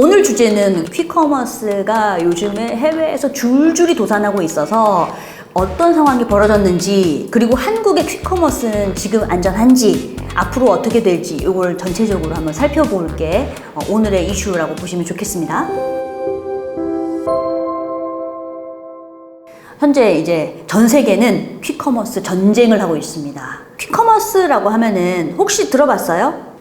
오늘 주제는 퀵커머스가 요즘에 해외에서 줄줄이 도산하고 있어서 어떤 상황이 벌어졌는지, 그리고 한국의 퀵커머스는 지금 안전한지, 앞으로 어떻게 될지 이걸 전체적으로 한번 살펴볼 게 오늘의 이슈라고 보시면 좋겠습니다. 현재 이제 전 세계는 퀵커머스 전쟁을 하고 있습니다. 퀵커머스라고 하면은 혹시 들어봤어요?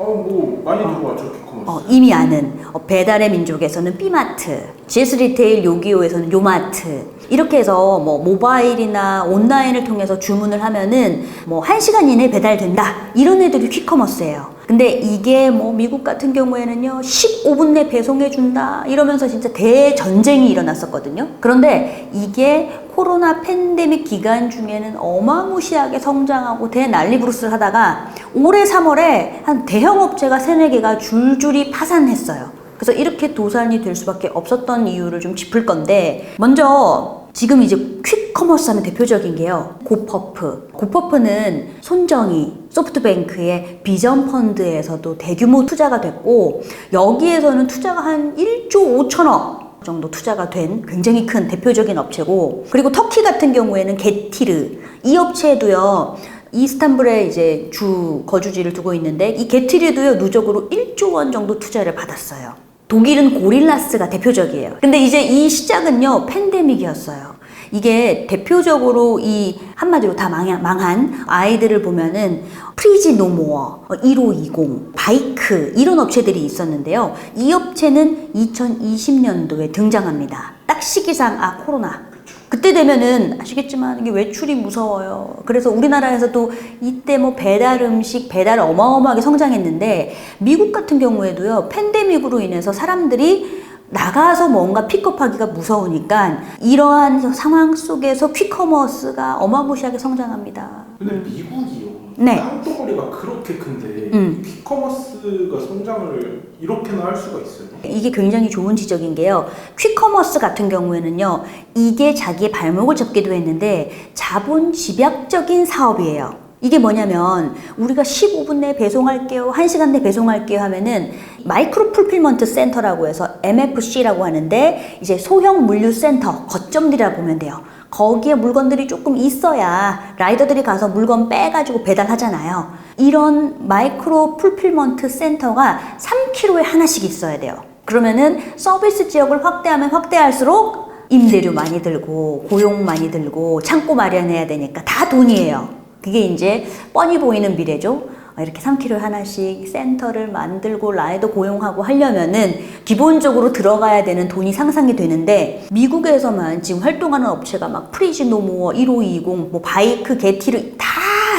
많이 들어봤죠, 퀵커머스. 이미 아는 배달의 민족에서는 B마트, GS 리테일 요기요에서는 요마트, 이렇게 해서 뭐 모바일이나 온라인을 통해서 주문을 하면은 뭐 1시간 이내에 배달된다, 이런 애들이 퀵커머스예요. 근데 이게 뭐 미국 같은 경우에는요 15분 내 배송해준다 이러면서 진짜 대전쟁이 일어났었거든요. 그런데 이게 코로나 팬데믹 기간 중에는 어마무시하게 성장하고 대난리부르스를 하다가 올해 3월에 한 대형 업체가 3-4개가 줄줄이 파산했어요. 그래서 이렇게 도산이 될 수밖에 없었던 이유를 좀 짚을 건데, 먼저 지금 이제 퀵커머스 하면 대표적인 게요, 고퍼프. 고퍼프는 손정희, 소프트뱅크의 비전펀드에서도 대규모 투자가 됐고, 여기에서는 투자가 한 1조 5천억 정도 투자가 된 굉장히 큰 대표적인 업체고, 그리고 터키 같은 경우에는 게티르, 이 업체도요 이스탄불에 이제 주 거주지를 두고 있는데, 이 게티르도요 누적으로 1조 원 정도 투자를 받았어요. 독일은 고릴라스가 대표적이에요. 근데 이제 이 시작은요 팬데믹이었어요. 이게 대표적으로 이 한마디로 다 망한 아이들을 보면은 프리지 노모어, 1520, 바이크, 이런 업체들이 있었는데요. 이 업체는 2020년도에 등장합니다. 딱 시기상 코로나. 그때 되면은 아시겠지만 이게 외출이 무서워요. 그래서 우리나라에서도 이때 뭐 배달 음식, 배달 어마어마하게 성장했는데, 미국 같은 경우에도요 팬데믹으로 인해서 사람들이 나가서 뭔가 픽업하기가 무서우니까 이러한 상황 속에서 퀵커머스가 어마무시하게 성장합니다. 근데 미국이요, 네. 땅덩어리가 그렇게 큰데 퀵커머스가 성장을 이렇게나 할 수가 있어요? 이게 굉장히 좋은 지적인 게요, 퀵커머스 같은 경우에는요 이게 자기의 발목을 잡기도 했는데 자본 집약적인 사업이에요. 이게 뭐냐면, 우리가 15분 내에 배송할게요, 1시간 내에 배송할게요 하면은 마이크로 풀필먼트 센터라고 해서 MFC라고 하는데, 이제 소형 물류 센터, 거점들이라 보면 돼요. 거기에 물건들이 조금 있어야 라이더들이 가서 물건 빼가지고 배달하잖아요. 이런 마이크로 풀필먼트 센터가 3km에 하나씩 있어야 돼요. 그러면은 서비스 지역을 확대하면 확대할수록 임대료 많이 들고 고용 많이 들고 창고 마련해야 되니까 다 돈이에요. 그게 이제 뻔히 보이는 미래죠. 이렇게 3km에 하나씩 센터를 만들고 라이더 고용하고 하려면은 기본적으로 들어가야 되는 돈이 상상이 되는데, 미국에서만 지금 활동하는 업체가 막 프리지 노모어, 1520, 뭐 바이크, 게티르 다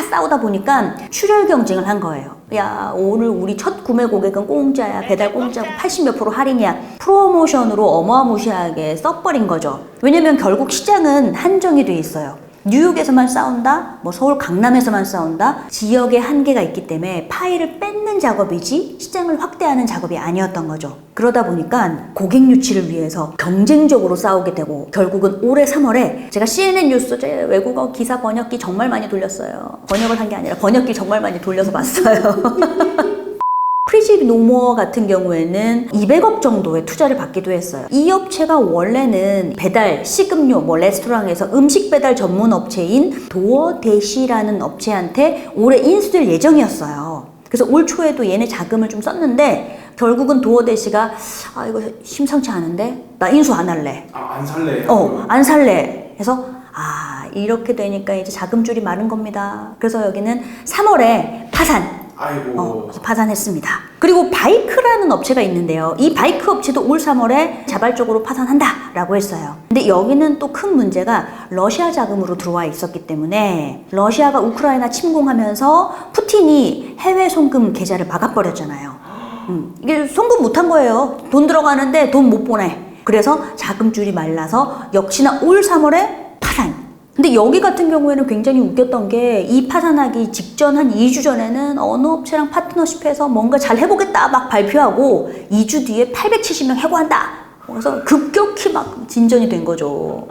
싸우다 보니까 출혈 경쟁을 한 거예요. 야, 오늘 우리 첫 구매 고객은 공짜야, 배달 공짜고 80몇 % 할인이야, 프로모션으로 어마무시하게 써버린 거죠. 왜냐면 결국 시장은 한정이 돼 있어요. 뉴욕에서만 싸운다, 뭐 서울 강남에서만 싸운다, 지역의 한계가 있기 때문에 파일을 뺏는 작업이지 시장을 확대하는 작업이 아니었던 거죠. 그러다 보니까 고객 유치를 위해서 경쟁적으로 싸우게 되고, 결국은 올해 3월에 제가 CNN 뉴스 외국어 기사 번역기 정말 많이 돌렸어요. 번역을 한 게 아니라 번역기 정말 많이 돌려서 봤어요. 프리지 노모어 같은 경우에는 200억 정도의 투자를 받기도 했어요. 이 업체가 원래는 배달, 식음료, 뭐 레스토랑에서 음식 배달 전문 업체인 도어대시라는 업체한테 올해 인수될 예정이었어요. 그래서 올 초에도 얘네 자금을 좀 썼는데, 결국은 도어대시가 이거 심상치 않은데 나 인수 안 할래. 안 살래? 안 살래 해서 이렇게 되니까 이제 자금줄이 마른 겁니다. 그래서 여기는 3월에 파산. 아이고. 파산했습니다. 그리고 바이크라는 업체가 있는데요, 이 바이크 업체도 올 3월에 자발적으로 파산한다 라고 했어요. 근데 여기는 또 큰 문제가 러시아 자금으로 들어와 있었기 때문에, 러시아가 우크라이나 침공하면서 푸틴이 해외 송금 계좌를 막아버렸잖아요. 이게 송금 못한 거예요. 돈 들어가는데 돈 못 보내. 그래서 자금줄이 말라서 역시나 올 3월에 파산. 근데 여기 같은 경우에는 굉장히 웃겼던 게, 이 파산하기 직전 한 2주 전에는 어느 업체랑 파트너십해서 뭔가 잘 해보겠다 막 발표하고 2주 뒤에 870명 해고한다. 그래서 급격히 막 진전이 된 거죠.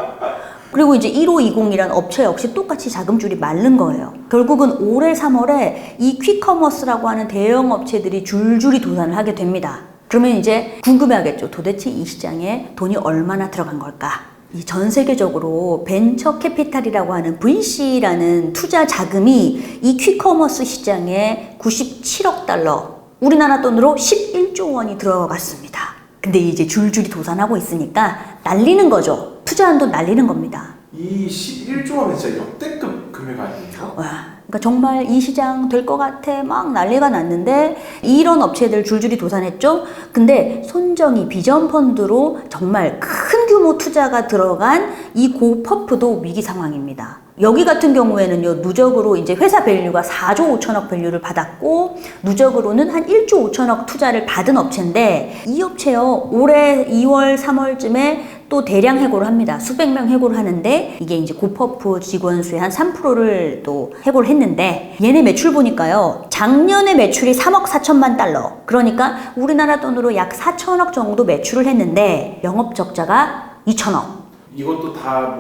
그리고 이제 1520이라는 업체 역시 똑같이 자금줄이 마른 거예요. 결국은 올해 3월에 이 퀵커머스라고 하는 대형 업체들이 줄줄이 도산을 하게 됩니다. 그러면 이제 궁금해하겠죠. 도대체 이 시장에 돈이 얼마나 들어간 걸까? 이 전 세계적으로 벤처 캐피탈이라고 하는 VC라는 투자 자금이 이 퀵커머스 시장에 97억 달러, 우리나라 돈으로 11조 원이 들어갔습니다. 근데 이제 줄줄이 도산하고 있으니까 날리는 거죠. 투자한 돈 날리는 겁니다. 이 11조 원은 진짜 역대급 금액 아닙니까? 와, 그러니까 정말 이 시장 될 것 같아 막 난리가 났는데 이런 업체들 줄줄이 도산했죠. 근데 손정이 비전펀드로 정말 큰 규모 투자가 들어간 이 고퍼프도 위기 상황입니다. 여기 같은 경우에는요, 누적으로 이제 회사 밸류가 4조 5천억 밸류를 받았고, 누적으로는 한 1조 5천억 투자를 받은 업체인데, 이 업체요, 올해 2월, 3월쯤에 또 대량 해고를 합니다. 수백 명 해고를 하는데, 이게 이제 고퍼프 직원 수의 한 3%를 또 해고를 했는데, 얘네 매출 보니까요, 작년에 매출이 3억 4천만 달러. 그러니까 우리나라 돈으로 약 4천억 정도 매출을 했는데, 영업 적자가 2천억. 이것도 다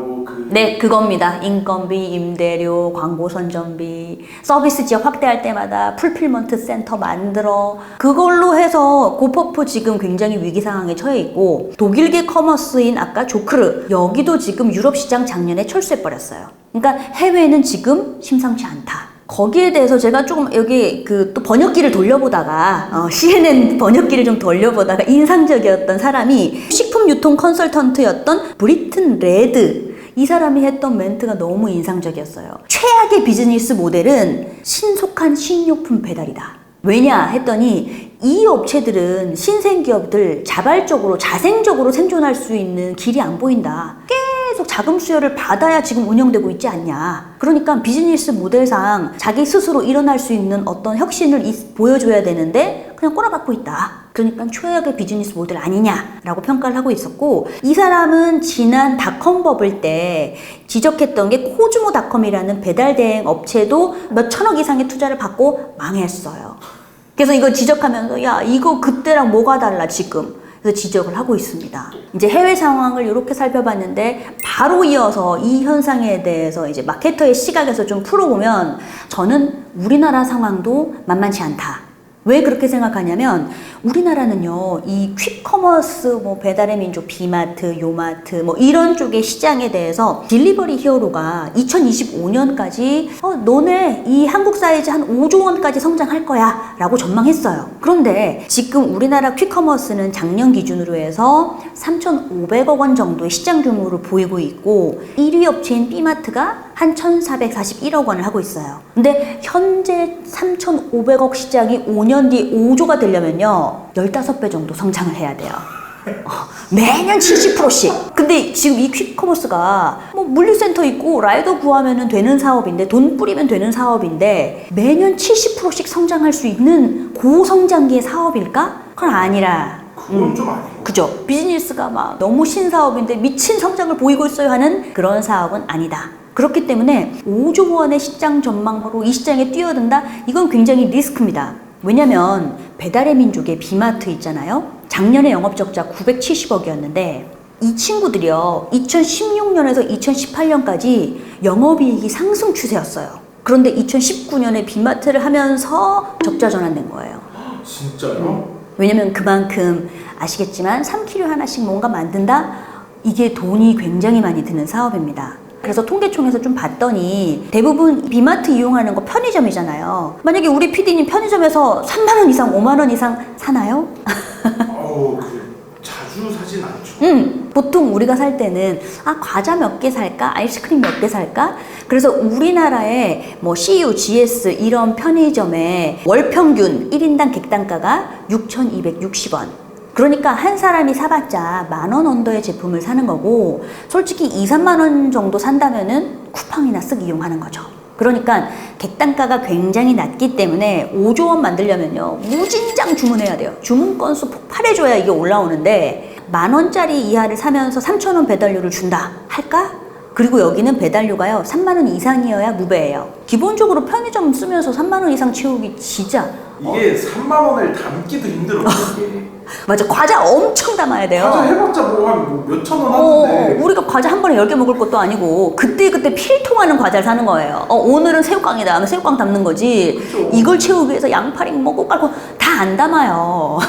네, 그겁니다. 인건비, 임대료, 광고 선전비, 서비스 지역 확대할 때마다 풀필먼트 센터 만들어. 그걸로 해서 고퍼프 지금 굉장히 위기 상황에 처해 있고, 독일계 커머스인 아까 조크르, 여기도 지금 유럽 시장 작년에 철수해버렸어요. 그러니까 해외는 지금 심상치 않다. 거기에 대해서 제가 조금 여기 또 번역기를 돌려보다가 CNN 번역기를 좀 돌려보다가 인상적이었던 사람이 식품 유통 컨설턴트였던 브리튼 레드, 이 사람이 했던 멘트가 너무 인상적이었어요. 최악의 비즈니스 모델은 신속한 식료품 배달이다. 왜냐 했더니 이 업체들은 신생기업들 자발적으로 자생적으로 생존할 수 있는 길이 안 보인다. 계속 자금 수요를 받아야 지금 운영되고 있지 않냐. 그러니까 비즈니스 모델상 자기 스스로 일어날 수 있는 어떤 혁신을 보여줘야 되는데 그냥 꼬라박고 있다. 그러니까 최악의 비즈니스 모델 아니냐라고 평가를 하고 있었고, 이 사람은 지난 닷컴 버블 때 지적했던 게 코즈모닷컴이라는 배달 대행 업체도 몇 천억 이상의 투자를 받고 망했어요. 그래서 이거 지적하면서 야, 이거 그때랑 뭐가 달라 지금. 그래서 지적을 하고 있습니다. 이제 해외 상황을 이렇게 살펴봤는데 바로 이어서 이 현상에 대해서 이제 마케터의 시각에서 좀 풀어보면 저는 우리나라 상황도 만만치 않다. 왜 그렇게 생각하냐면 우리나라는요, 이 퀵커머스, 배달의 민족, 비마트, 요마트, 이런 쪽의 시장에 대해서 딜리버리 히어로가 2025년까지 너네 이 한국 사이즈 한 5조 원까지 성장할 거야 라고 전망했어요. 그런데 지금 우리나라 퀵커머스는 작년 기준으로 해서 3,500억 원 정도의 시장 규모를 보이고 있고, 1위 업체인 비마트가 한 1,441억 원을 하고 있어요. 근데 현재 3,500억 시장이 5년 뒤 5조가 되려면요, 15배 정도 성장을 해야 돼요. 매년 70%씩. 근데 지금 이 퀵커머스가 물류센터 있고 라이더 구하면 되는 사업인데, 돈 뿌리면 되는 사업인데 매년 70%씩 성장할 수 있는 고성장기의 사업일까? 그건 아니라. 그건 좀 아니고. 그죠? 비즈니스가 막 너무 신사업인데 미친 성장을 보이고 있어요 하는 그런 사업은 아니다. 그렇기 때문에 5조 원의 시장 전망으로 이 시장에 뛰어든다? 이건 굉장히 리스크입니다. 왜냐면 배달의 민족의 비마트 있잖아요. 작년에 영업적자 970억이었는데 이 친구들이요, 2016년에서 2018년까지 영업이익이 상승 추세였어요. 그런데 2019년에 비마트를 하면서 적자 전환된 거예요. 진짜요? 왜냐면 그만큼 아시겠지만 3kg 하나씩 뭔가 만든다? 이게 돈이 굉장히 많이 드는 사업입니다. 그래서 통계청에서 좀 봤더니 대부분 비마트 이용하는 거 편의점이잖아요. 만약에 우리 PD님 편의점에서 3만 원 이상, 5만 원 이상 사나요? 자주 사진 않죠. 보통 우리가 살 때는 과자 몇 개 살까? 아이스크림 몇 개 살까? 그래서 우리나라의 CU, GS 이런 편의점의 월 평균 1인당 객단가가 6,260원. 그러니까 한 사람이 사봤자 10,000원 언더의 제품을 사는 거고, 솔직히 2, 3만 원 정도 산다면은 쿠팡이나 쓱 이용하는 거죠. 그러니까 객단가가 굉장히 낮기 때문에 5조 원 만들려면요, 무진장 주문해야 돼요. 주문 건수 폭발해줘야 이게 올라오는데, 10,000원짜리 이하를 사면서 3,000원 배달료를 준다 할까? 그리고 여기는 배달료가요, 3만 원 이상이어야 무배예요. 기본적으로 편의점 쓰면서 3만 원 이상 채우기 진짜 이게 3만 원을 담기도 힘들어요. 이게. 맞아, 과자 엄청 담아야 돼요. 과자 해봤자 한 몇천 원 하는데. 우리가 과자 한 번에 10개 먹을 것도 아니고 그때그때 필통하는 과자를 사는 거예요. 오늘은 새우깡이다 하면 새우깡 담는 거지. 그쵸. 이걸 채우기 위해서 양파링 먹고 깔고 다 안 담아요.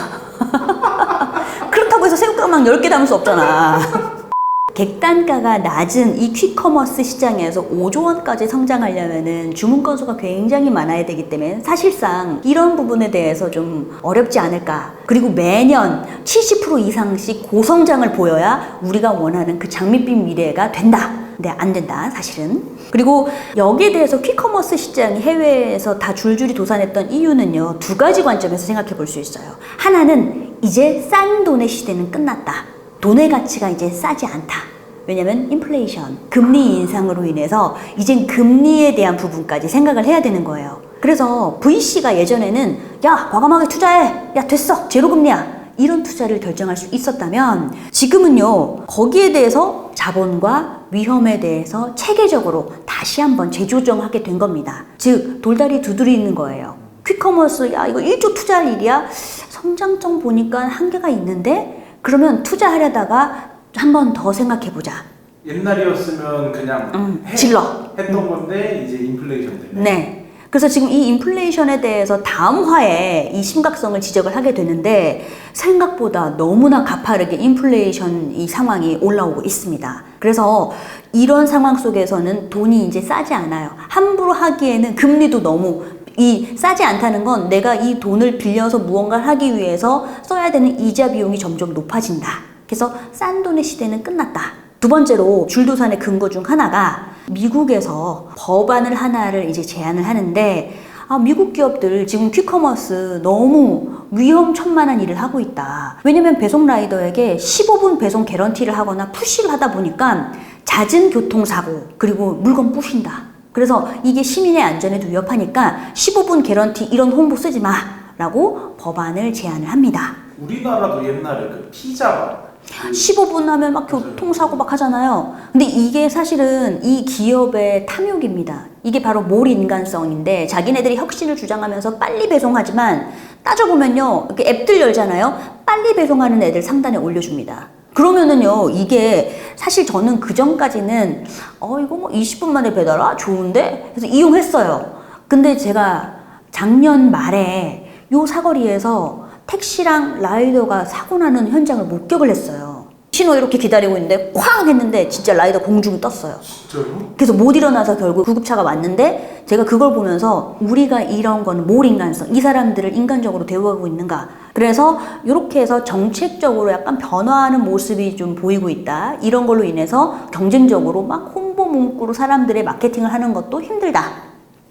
킥클럽에서 새우깡 10개 담을 수 없잖아. 객단가가 낮은 이 퀵커머스 시장에서 5조 원까지 성장하려면은 주문 건수가 굉장히 많아야 되기 때문에 사실상 이런 부분에 대해서 좀 어렵지 않을까. 그리고 매년 70% 이상씩 고성장을 보여야 우리가 원하는 그 장밋빛 미래가 된다. 근데 안 된다, 사실은. 그리고 여기에 대해서 퀵커머스 시장이 해외에서 다 줄줄이 도산했던 이유는요, 2가지 관점에서 생각해 볼 수 있어요. 하나는 이제 싼 돈의 시대는 끝났다. 돈의 가치가 이제 싸지 않다. 왜냐면 인플레이션, 금리 인상으로 인해서 이젠 금리에 대한 부분까지 생각을 해야 되는 거예요. 그래서 VC가 예전에는 야, 과감하게 투자해. 야, 됐어. 제로금리야. 이런 투자를 결정할 수 있었다면 지금은요, 거기에 대해서 자본과 위험에 대해서 체계적으로 다시 한번 재조정하게 된 겁니다. 즉, 돌다리 두드리는 거예요. 퀵커머스, 야, 이거 1조 투자할 일이야? 성장성 보니까 한계가 있는데? 그러면 투자하려다가 한 번 더 생각해보자. 옛날이었으면 그냥 질러. 했던 건데 이제 인플레이션 때문에. 네. 그래서 지금 이 인플레이션에 대해서 다음 화에 이 심각성을 지적을 하게 되는데 생각보다 너무나 가파르게 인플레이션 이 상황이 올라오고 있습니다. 그래서 이런 상황 속에서는 돈이 이제 싸지 않아요. 함부로 하기에는 금리도 너무 싸지 않다는 건 내가 이 돈을 빌려서 무언가를 하기 위해서 써야 되는 이자 비용이 점점 높아진다. 그래서 싼 돈의 시대는 끝났다. 2번째로 줄도산의 근거 중 하나가 미국에서 법안을 하나를 이제 제안을 하는데 미국 기업들 지금 퀵커머스 너무 위험천만한 일을 하고 있다. 왜냐면 배송 라이더에게 15분 배송 개런티를 하거나 푸시를 하다 보니까 잦은 교통사고 그리고 물건 부신다. 그래서 이게 시민의 안전에도 위협하니까 15분 개런티 이런 홍보 쓰지 마 라고 법안을 제안을 합니다. 우리나라도 옛날에 그 피자 15분 하면 막 교통사고 막 하잖아요. 근데 이게 사실은 이 기업의 탐욕입니다. 이게 바로 몰 인간성인데 자기네들이 혁신을 주장하면서 빨리 배송하지만 따져보면요, 이렇게 앱들 열잖아요. 빨리 배송하는 애들 상단에 올려줍니다. 그러면은요, 이게 사실 저는 그 전까지는 이거 뭐 20분 만에 배달아? 좋은데? 그래서 이용했어요. 근데 제가 작년 말에 요 사거리에서 택시랑 라이더가 사고 나는 현장을 목격을 했어요. 신호 이렇게 기다리고 있는데 쾅 했는데 진짜 라이더 공중에 떴어요. 진짜요? 그래서 못 일어나서 결국 구급차가 왔는데 제가 그걸 보면서 우리가 이런 거는 몰 인간성, 이 사람들을 인간적으로 대우하고 있는가. 그래서 이렇게 해서 정책적으로 약간 변화하는 모습이 좀 보이고 있다. 이런 걸로 인해서 경쟁적으로 막 홍보 문구로 사람들의 마케팅을 하는 것도 힘들다.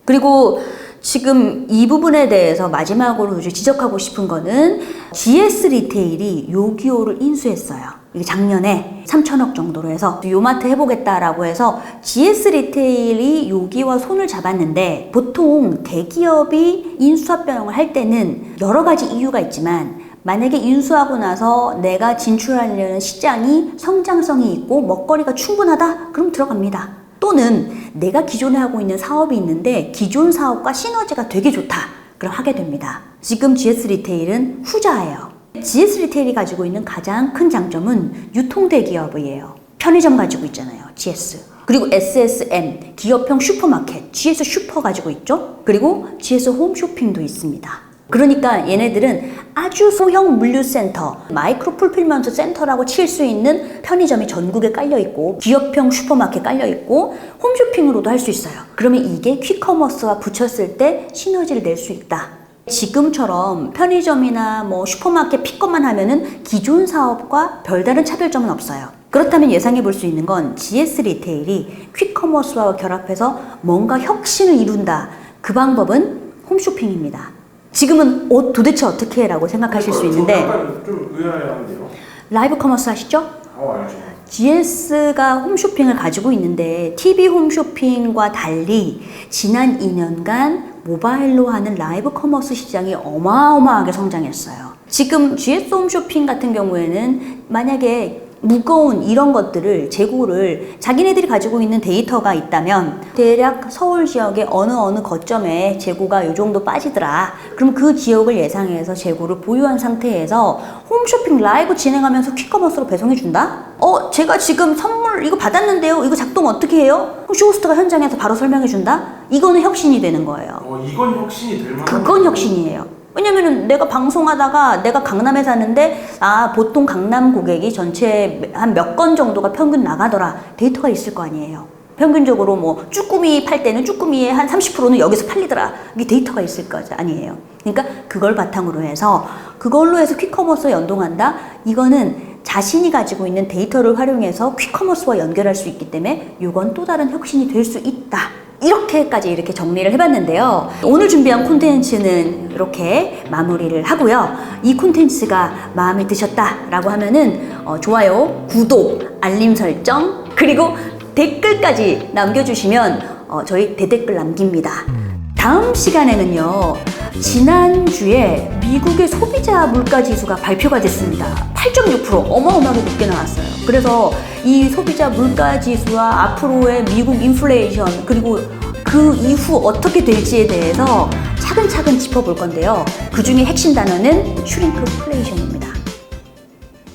그리고 지금 이 부분에 대해서 마지막으로 지적하고 싶은 거는 GS 리테일이 요기요를 인수했어요. 이게 작년에 3천억 정도로 해서 요마트 해보겠다라고 해서 GS 리테일이 요기와 손을 잡았는데 보통 대기업이 인수합병을 할 때는 여러 가지 이유가 있지만 만약에 인수하고 나서 내가 진출하려는 시장이 성장성이 있고 먹거리가 충분하다? 그럼 들어갑니다. 또는 내가 기존에 하고 있는 사업이 있는데 기존 사업과 시너지가 되게 좋다. 그럼 하게 됩니다. 지금 GS 리테일은 후자예요. GS 리테일이 가지고 있는 가장 큰 장점은 유통대기업이에요. 편의점 가지고 있잖아요. GS. 그리고 SSM, 기업형 슈퍼마켓, GS 슈퍼 가지고 있죠. 그리고 GS 홈쇼핑도 있습니다. 그러니까 얘네들은 아주 소형 물류센터, 마이크로 풀필먼트 센터라고 칠 수 있는 편의점이 전국에 깔려있고 기업형 슈퍼마켓 깔려있고 홈쇼핑으로도 할 수 있어요. 그러면 이게 퀵커머스와 붙였을 때 시너지를 낼 수 있다. 지금처럼 편의점이나 뭐 슈퍼마켓 픽업만 하면은 기존 사업과 별다른 차별점은 없어요. 그렇다면 예상해 볼 수 있는 건 GS 리테일이 퀵커머스와 결합해서 뭔가 혁신을 이룬다. 그 방법은 홈쇼핑입니다. 지금은 도대체 어떻게 라고 생각하실 수 있는데 약간 좀 의아해한데요. 라이브 커머스 아시죠? 알죠. GS가 홈쇼핑을 가지고 있는데 TV 홈쇼핑과 달리 지난 2년간 모바일로 하는 라이브 커머스 시장이 어마어마하게 성장했어요. 지금 GS 홈쇼핑 같은 경우에는 만약에 무거운 이런 것들을 재고를 자기네들이 가지고 있는 데이터가 있다면 대략 서울 지역의 어느 거점에 재고가 요 정도 빠지더라. 그럼 그 지역을 예상해서 재고를 보유한 상태에서 홈쇼핑 라이브 진행하면서 퀵커머스로 배송해 준다? 제가 지금 선물 이거 받았는데요. 이거 작동 어떻게 해요? 그럼 쇼호스트가 현장에서 바로 설명해 준다? 이거는 혁신이 되는 거예요. 이건 혁신이 될 만한. 그건 혁신이에요. 왜냐면은 내가 방송하다가 내가 강남에 사는데 보통 강남 고객이 전체 한 몇 건 정도가 평균 나가더라 데이터가 있을 거 아니에요. 평균적으로 뭐 쭈꾸미 팔 때는 쭈꾸미의 한 30%는 여기서 팔리더라. 이게 데이터가 있을 거 아니에요. 그러니까 그걸 바탕으로 해서 그걸로 해서 퀵커머스와 연동한다? 이거는 자신이 가지고 있는 데이터를 활용해서 퀵커머스와 연결할 수 있기 때문에 이건 또 다른 혁신이 될 수 있다. 이렇게까지 이렇게 정리를 해봤는데요. 오늘 준비한 콘텐츠는 이렇게 마무리를 하고요. 이 콘텐츠가 마음에 드셨다라고 하면은 좋아요, 구독, 알림 설정, 그리고 댓글까지 남겨주시면 저희 대댓글 남깁니다. 다음 시간에는요, 지난주에 미국의 소비자 물가지수가 발표가 됐습니다. 8.6% 어마어마하게 높게 나왔어요. 그래서 이 소비자 물가지수와 앞으로의 미국 인플레이션 그리고 그 이후 어떻게 될지에 대해서 차근차근 짚어볼 건데요. 그 중에 핵심 단어는 슈링크플레이션입니다.